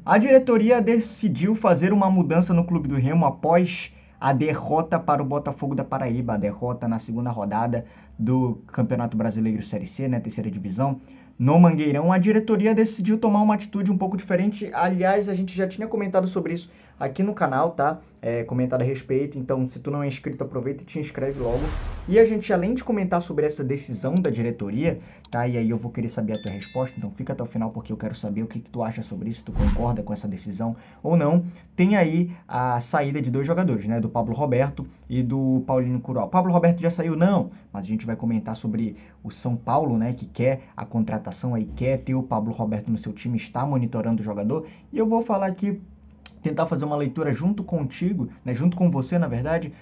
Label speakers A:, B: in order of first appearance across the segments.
A: A diretoria decidiu fazer uma mudança no Clube do Remo após a derrota para o Botafogo da Paraíba, a derrota na segunda rodada do Campeonato Brasileiro Série C, né, terceira divisão, no Mangueirão. A diretoria decidiu tomar uma atitude um pouco diferente. Aliás, a gente já tinha comentado sobre isso aqui no canal, tá? Comentado a respeito, então se tu não é inscrito, aproveita e te inscreve logo. E a gente, além de comentar sobre essa decisão da diretoria, tá? E aí eu vou querer saber a tua resposta, então fica até o final porque eu quero saber o que tu acha sobre isso, tu concorda com essa decisão ou não. Tem aí a saída de 2 jogadores, né? Do Pablo Roberto e do Paulinho Curuá. O Pablo Roberto já saiu? Não, mas a gente vai comentar sobre o São Paulo, né? Que quer a contratação aí, quer ter o Pablo Roberto no seu time, está monitorando o jogador. E eu vou falar aqui, tentar fazer uma leitura junto contigo, né, junto com você, na verdade,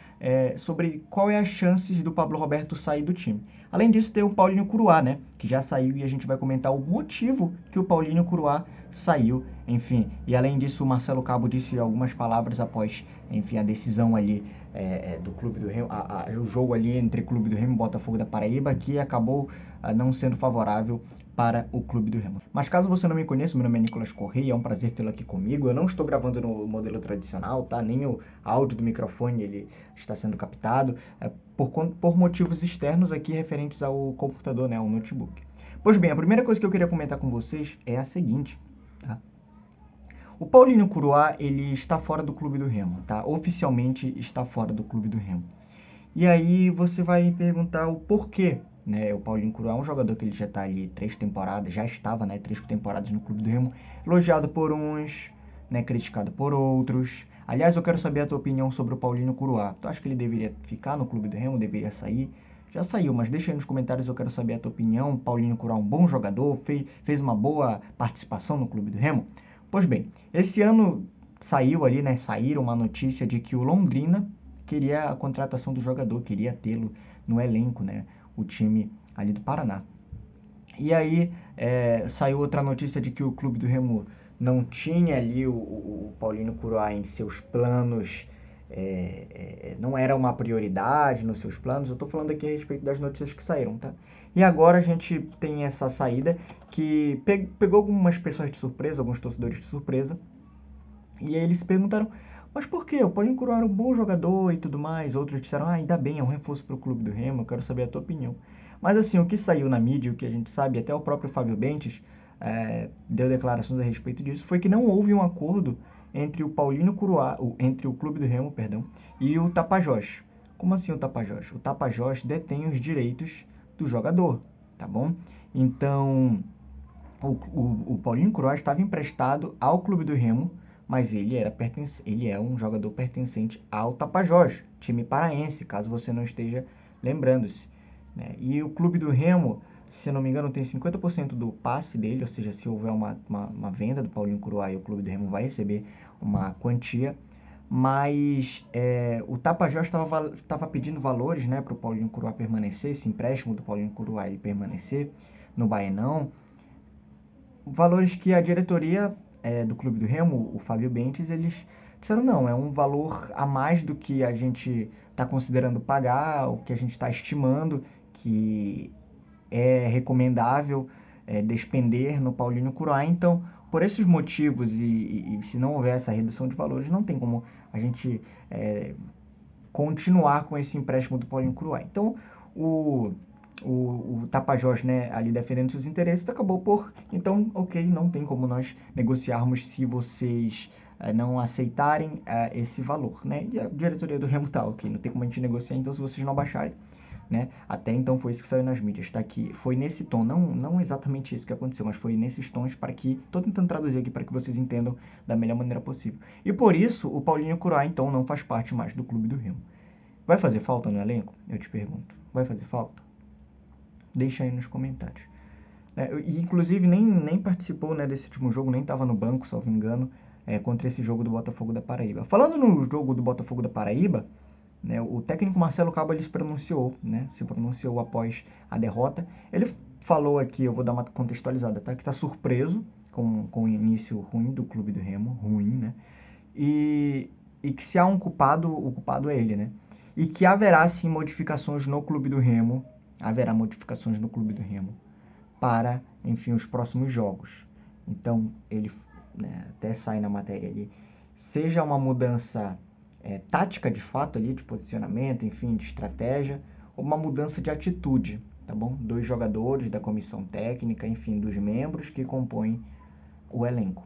A: sobre qual é as chances do Pablo Roberto sair do time. Além disso, tem o Paulinho Curuá, né, que já saiu e a gente vai comentar o motivo que o Paulinho Curuá saiu, enfim. E além disso, o Marcelo Cabo disse algumas palavras após, enfim, a decisão ali do Clube do Remo, o jogo ali entre Clube do Remo e Botafogo da Paraíba, que acabou não sendo favorável para o Clube do Remo. Mas caso você não me conheça, meu nome é Nicolas Correia, é um prazer tê-lo aqui comigo. Eu não estou gravando no modelo tradicional, tá? Nem o áudio do microfone ele está sendo captado, por motivos externos aqui referentes ao computador, né, ao notebook. Pois bem, a primeira coisa que eu queria comentar com vocês é a seguinte, tá? O Paulinho Curuá, ele está fora do Clube do Remo, tá? Oficialmente está fora do Clube do Remo. E aí você vai me perguntar o porquê, né? O Paulinho Curuá é um jogador que ele já está ali 3 temporadas, já estava, né, 3 temporadas no Clube do Remo, elogiado por uns, né, criticado por outros. Aliás, eu quero saber a tua opinião sobre o Paulinho Curuá. Tu acha que ele deveria ficar no Clube do Remo, deveria sair? Já saiu, mas deixa aí nos comentários, eu quero saber a tua opinião. O Paulinho Curuá é um bom jogador, fez uma boa participação no Clube do Remo? Pois bem, esse ano saiu ali, né, saíram uma notícia de que o Londrina queria a contratação do jogador, queria tê-lo no elenco, né, o time ali do Paraná. E aí saiu outra notícia de que o Clube do Remo não tinha ali o Paulinho Curuá em seus planos, não era uma prioridade nos seus planos. Eu estou falando aqui a respeito das notícias que saíram, tá? E agora a gente tem essa saída que pegou algumas pessoas de surpresa, alguns torcedores de surpresa, e aí eles se perguntaram, mas por quê? O Paulinho Curuá era um bom jogador e tudo mais. Outros disseram, ainda bem, é um reforço para o Clube do Remo, eu quero saber a tua opinião. Mas assim, o que saiu na mídia, o que a gente sabe, até o próprio Fábio Bentes deu declarações a respeito disso, foi que não houve um acordo entre o Paulinho Curuá, entre o Clube do Remo, perdão, e o Tapajós. Como assim o Tapajós? O Tapajós detém os direitos do jogador, tá bom? Então, o Paulinho Curuá estava emprestado ao Clube do Remo, mas ele é um jogador pertencente ao Tapajós, time paraense, caso você não esteja lembrando-se, né? E o Clube do Remo, se eu não me engano, tem 50% do passe dele, ou seja, se houver uma venda do Paulinho Curuá, o Clube do Remo vai receber uma quantia, mas o Tapajós estava pedindo valores, né, para o Paulinho Curuá permanecer, esse empréstimo do Paulinho Curuá ele permanecer no Baenão, valores que a diretoria do Clube do Remo, o Fábio Bentes, eles disseram não, é um valor a mais do que a gente está considerando pagar, o que a gente está estimando que é recomendável despender no Paulinho Curuá. Então, por esses motivos e se não houver essa redução de valores, não tem como a gente continuar com esse empréstimo do Paulinho Curuá. Então, o Tapajós, né, ali defendendo seus interesses, acabou por, então, ok, não tem como nós negociarmos se vocês não aceitarem esse valor, né? E a diretoria do Remo tá, ok, não tem como a gente negociar, então se vocês não abaixarem, né? Até então foi isso que saiu nas mídias, tá? Que foi nesse tom, não exatamente isso que aconteceu, mas foi nesses tons para que, tô tentando traduzir aqui para que vocês entendam da melhor maneira possível. E por isso, o Paulinho Curuá, então, não faz parte mais do Clube do Remo. Vai fazer falta no elenco? Eu te pergunto. Vai fazer falta? Deixa aí nos comentários. E inclusive nem participou, né, desse último jogo, nem estava no banco, salvo engano, contra esse jogo do Botafogo da Paraíba. Falando no jogo do Botafogo da Paraíba, né, o técnico Marcelo Cabo ele se pronunciou após a derrota. Ele falou aqui, eu vou dar uma contextualizada, tá? Que está surpreso com o início ruim do Clube do Remo, ruim, né? E que se há um culpado, o culpado é ele, né? E que haverá sim modificações no Clube do Remo, para, enfim, os próximos jogos. Então, ele né, até sai na matéria ali, seja uma mudança tática de fato ali, de posicionamento, enfim, de estratégia, ou uma mudança de atitude, tá bom? Dos jogadores, da comissão técnica, enfim, dos membros que compõem o elenco.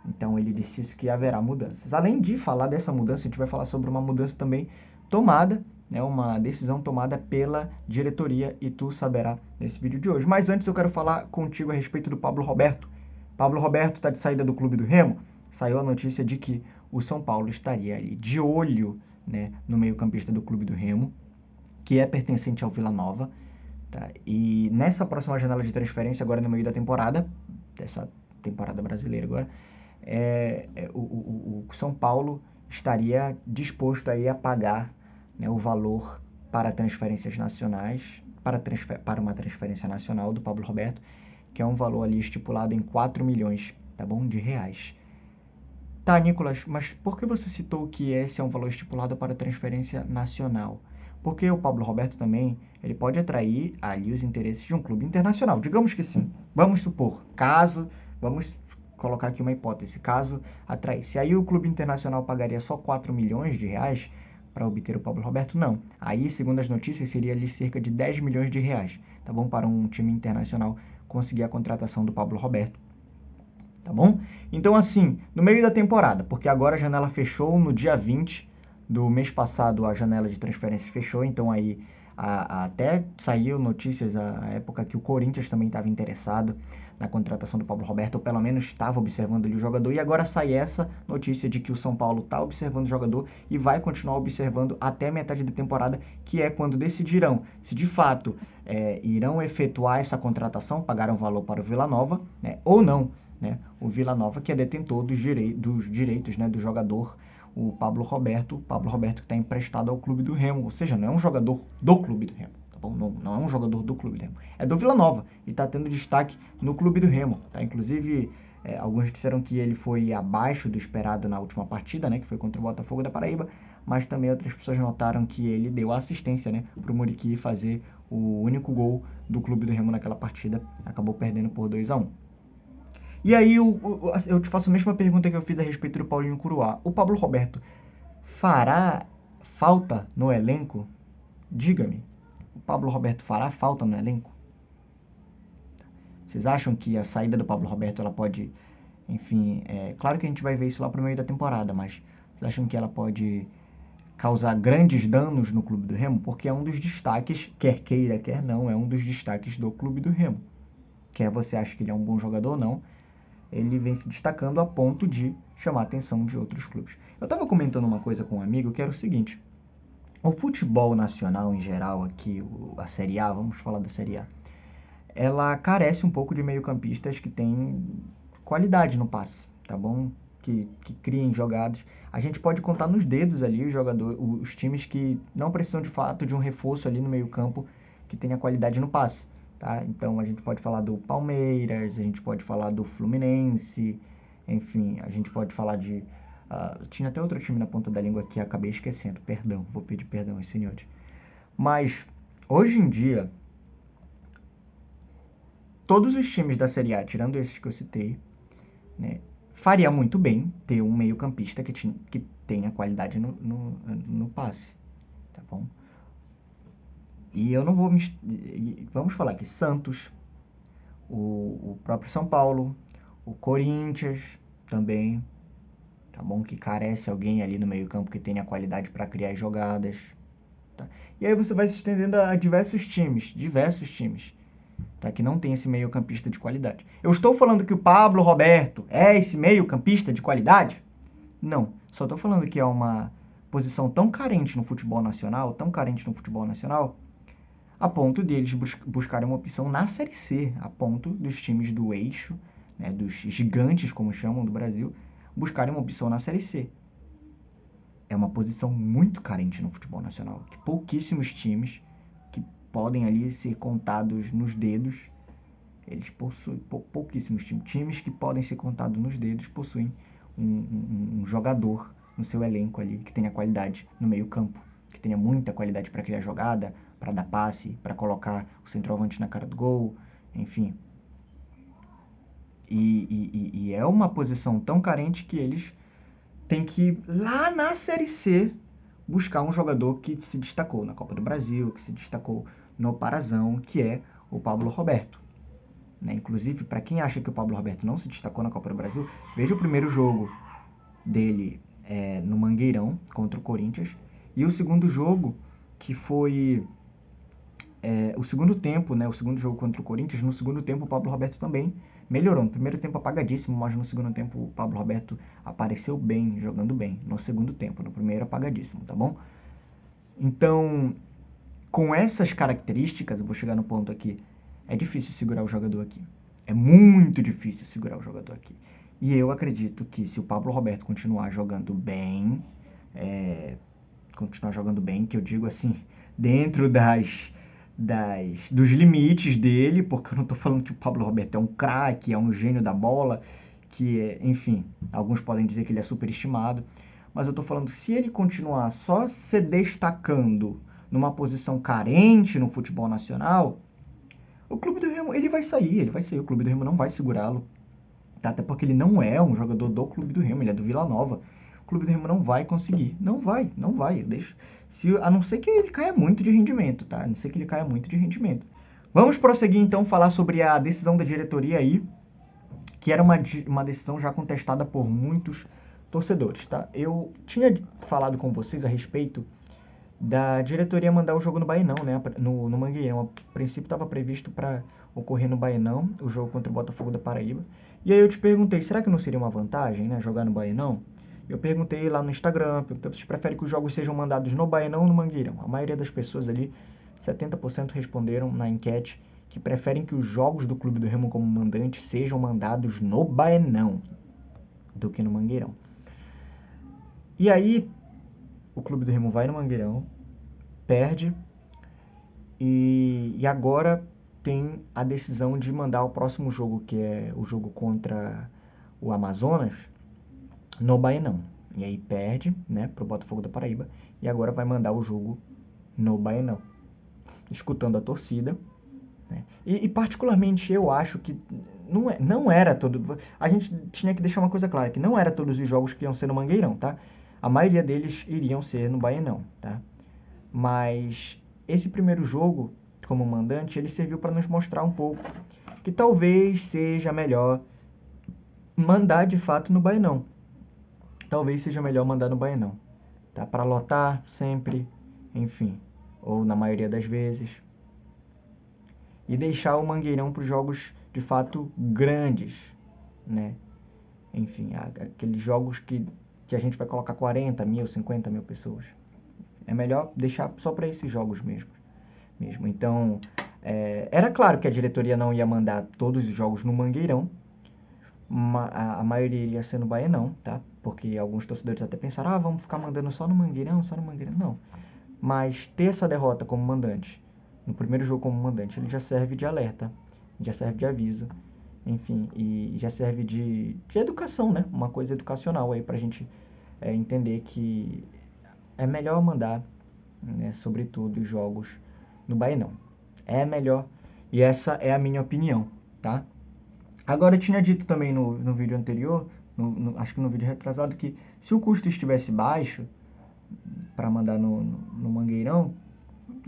A: Então ele disse isso, que haverá mudanças. Além de falar dessa mudança, a gente vai falar sobre uma mudança também tomada, né, uma decisão tomada pela diretoria, e tu saberá nesse vídeo de hoje. Mas antes eu quero falar contigo a respeito do Pablo Roberto. Pablo Roberto está de saída do clube do Remo. Saiu a notícia de que o São Paulo estaria ali de olho, né, no meio-campista do clube do Remo, que é pertencente ao Vila Nova. Tá? E nessa próxima janela de transferência, agora no meio da temporada, dessa temporada brasileira agora, o São Paulo estaria disposto aí a pagar, né, o valor para transferências nacionais, para uma transferência nacional do Pablo Roberto, que é um valor ali estipulado em 4 milhões, tá bom, de reais. Tá, Nicolas, mas por que você citou que esse é um valor estipulado para transferência nacional? Porque o Pablo Roberto também, ele pode atrair ali os interesses de um clube internacional. Digamos que sim. Vamos supor, vamos colocar aqui uma hipótese, caso atraísse. Aí o clube internacional pagaria só 4 milhões de reais para obter o Pablo Roberto? Não. Aí, segundo as notícias, seria ali cerca de 10 milhões de reais, tá bom? Para um time internacional conseguir a contratação do Pablo Roberto. Tá bom? Então, assim, no meio da temporada, porque agora a janela fechou no dia 20 do mês passado, a janela de transferências fechou, então aí até saiu notícias à época que o Corinthians também estava interessado na contratação do Pablo Roberto, ou pelo menos estava observando ali o jogador, e agora sai essa notícia de que o São Paulo está observando o jogador e vai continuar observando até metade da temporada, que é quando decidirão se de fato irão efetuar essa contratação, pagar um valor para o Vila Nova, né, ou não. Né? O Vila Nova, que é detentor dos direitos, né, do jogador, o Pablo Roberto que está emprestado ao clube do Remo, ou seja, não é um jogador do clube do Remo, tá bom? Não é um jogador do clube do Remo, é do Vila Nova e está tendo destaque no clube do Remo, tá? Inclusive, alguns disseram que ele foi abaixo do esperado na última partida, né, que foi contra o Botafogo da Paraíba, mas também outras pessoas notaram que ele deu assistência, né, para o Muriqui fazer o único gol do clube do Remo naquela partida, acabou perdendo por 2-1. E aí eu te faço a mesma pergunta que eu fiz a respeito do Paulinho Curuá. O Pablo Roberto fará falta no elenco? Diga-me. O Pablo Roberto fará falta no elenco? Vocês acham que a saída do Pablo Roberto ela pode, enfim, claro que a gente vai ver isso lá pro meio da temporada, mas vocês acham que ela pode causar grandes danos no clube do Remo? Porque é um dos destaques, quer queira, quer não, é um dos destaques do clube do Remo. Quer você acha que ele é um bom jogador ou não, ele vem se destacando a ponto de chamar a atenção de outros clubes. Eu estava comentando uma coisa com um amigo que era o seguinte: o futebol nacional em geral aqui, a Série A, vamos falar da Série A, ela carece um pouco de meio-campistas que têm qualidade no passe, tá bom? Que criem jogadas. A gente pode contar nos dedos ali os times que não precisam de fato de um reforço ali no meio-campo que tenha qualidade no passe. Tá? Então a gente pode falar do Palmeiras, a gente pode falar do Fluminense, enfim, a gente pode falar de... tinha até outro time na ponta da língua que acabei esquecendo, perdão, vou pedir perdão aos senhores. Mas, hoje em dia, todos os times da Série A, tirando esses que eu citei, né, faria muito bem ter um meio-campista que tenha qualidade no passe, tá bom? E eu não vou vamos falar que Santos, o próprio São Paulo, o Corinthians também, tá bom? Que carece alguém ali no meio-campo que tenha qualidade para criar jogadas. Tá? E aí você vai se estendendo a diversos times, tá? Que não tem esse meio-campista de qualidade. Eu estou falando que o Pablo Roberto é esse meio-campista de qualidade? Não, só estou falando que é uma posição tão carente no futebol nacional, a ponto de eles buscarem uma opção na Série C, a ponto dos times do eixo, né, dos gigantes, como chamam, do Brasil, buscarem uma opção na Série C. É uma posição muito carente no futebol nacional, que pouquíssimos times, que podem ali ser contados nos dedos, eles possuem, pouquíssimos times que podem ser contados nos dedos, possuem um jogador no seu elenco ali, que tenha qualidade no meio campo, que tenha muita qualidade para criar jogada, para dar passe, para colocar o centroavante na cara do gol, enfim. E é uma posição tão carente que eles têm que ir lá na Série C buscar um jogador que se destacou na Copa do Brasil, que se destacou no Parazão, que é o Pablo Roberto. Né? Inclusive, para quem acha que o Pablo Roberto não se destacou na Copa do Brasil, veja o primeiro jogo dele no Mangueirão contra o Corinthians e o segundo jogo que foi o segundo tempo, né? O segundo jogo contra o Corinthians. No segundo tempo o Pablo Roberto também melhorou. No primeiro tempo apagadíssimo, mas no segundo tempo o Pablo Roberto apareceu bem, jogando bem. No segundo tempo, no primeiro apagadíssimo, tá bom? Então, com essas características, eu vou chegar no ponto aqui, é difícil segurar o jogador aqui. É muito difícil segurar o jogador aqui. E eu acredito que se o Pablo Roberto continuar jogando bem, que eu digo assim, dentro dos limites dele, porque eu não tô falando que o Pablo Roberto é um craque, é um gênio da bola, enfim, alguns podem dizer que ele é superestimado, mas eu tô falando que se ele continuar só se destacando numa posição carente no futebol nacional, o Clube do Remo, ele vai sair, o Clube do Remo não vai segurá-lo, tá? Até porque ele não é um jogador do Clube do Remo, ele é do Vila Nova. O Clube do Remo não vai conseguir, não vai, a não ser que ele caia muito de rendimento, tá? A não ser que ele caia muito de rendimento. Vamos prosseguir então falar sobre a decisão da diretoria aí, que era uma decisão já contestada por muitos torcedores, tá? Eu tinha falado com vocês a respeito da diretoria mandar o jogo no Baenão, né? No Mangueirão. A princípio estava previsto para ocorrer no Baenão, o jogo contra o Botafogo da Paraíba. E aí eu te perguntei, será que não seria uma vantagem, né? Jogar no Baenão? Eu perguntei lá no Instagram, vocês preferem que os jogos sejam mandados no Baenão ou no Mangueirão? A maioria das pessoas ali, 70% responderam na enquete que preferem que os jogos do Clube do Remo como mandante sejam mandados no Baenão do que no Mangueirão. E aí, o Clube do Remo vai no Mangueirão, perde, e agora tem a decisão de mandar o próximo jogo, que é o jogo contra o Amazonas, no Baenão. E aí perde, né, pro Botafogo da Paraíba, e agora vai mandar o jogo no Baenão, escutando a torcida, né? E particularmente eu acho que não era todo... A gente tinha que deixar uma coisa clara, que não era todos os jogos que iam ser no Mangueirão, tá? A maioria deles iriam ser no Baenão, tá? Mas esse primeiro jogo, como mandante, ele serviu para nos mostrar um pouco que talvez seja melhor mandar de fato no Baenão. Talvez seja melhor mandar no Baenão, tá? Para lotar sempre, enfim, ou na maioria das vezes. E deixar o Mangueirão para os jogos de fato grandes, né? Enfim, aqueles jogos que a gente vai colocar 40 mil, 50 mil pessoas. É melhor deixar só para esses jogos mesmo. Então, era claro que a diretoria não ia mandar todos os jogos no Mangueirão. A maioria iria ser no Baenão, tá? Porque alguns torcedores até pensaram, vamos ficar mandando só no Mangueirão, Não. Mas ter essa derrota como mandante, no primeiro jogo como mandante, ele já serve de alerta, já serve de aviso, enfim, e já serve de educação, né? Uma coisa educacional aí pra gente entender que é melhor mandar, né, sobretudo, os jogos no Baenão. É melhor, e essa é a minha opinião, tá? Agora, eu tinha dito também no vídeo anterior, acho que no vídeo retrasado, que se o custo estivesse baixo para mandar no Mangueirão,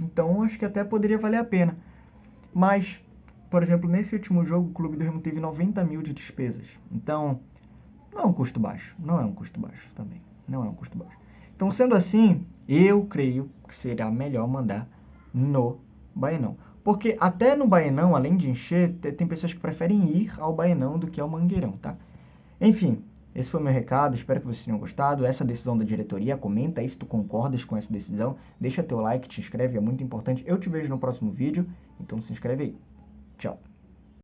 A: então acho que até poderia valer a pena. Mas, por exemplo, nesse último jogo, o Clube do Remo teve 90 mil de despesas. Então, não é um custo baixo. Não é um custo baixo também. Não é um custo baixo. Então, sendo assim, eu creio que será melhor mandar no Baenão. Porque até no Baenão, além de encher, tem pessoas que preferem ir ao Baenão do que ao Mangueirão, tá? Enfim, esse foi o meu recado, espero que vocês tenham gostado. Essa decisão da diretoria, comenta aí se tu concordas com essa decisão. Deixa teu like, te inscreve, é muito importante. Eu te vejo no próximo vídeo, então se inscreve aí. Tchau.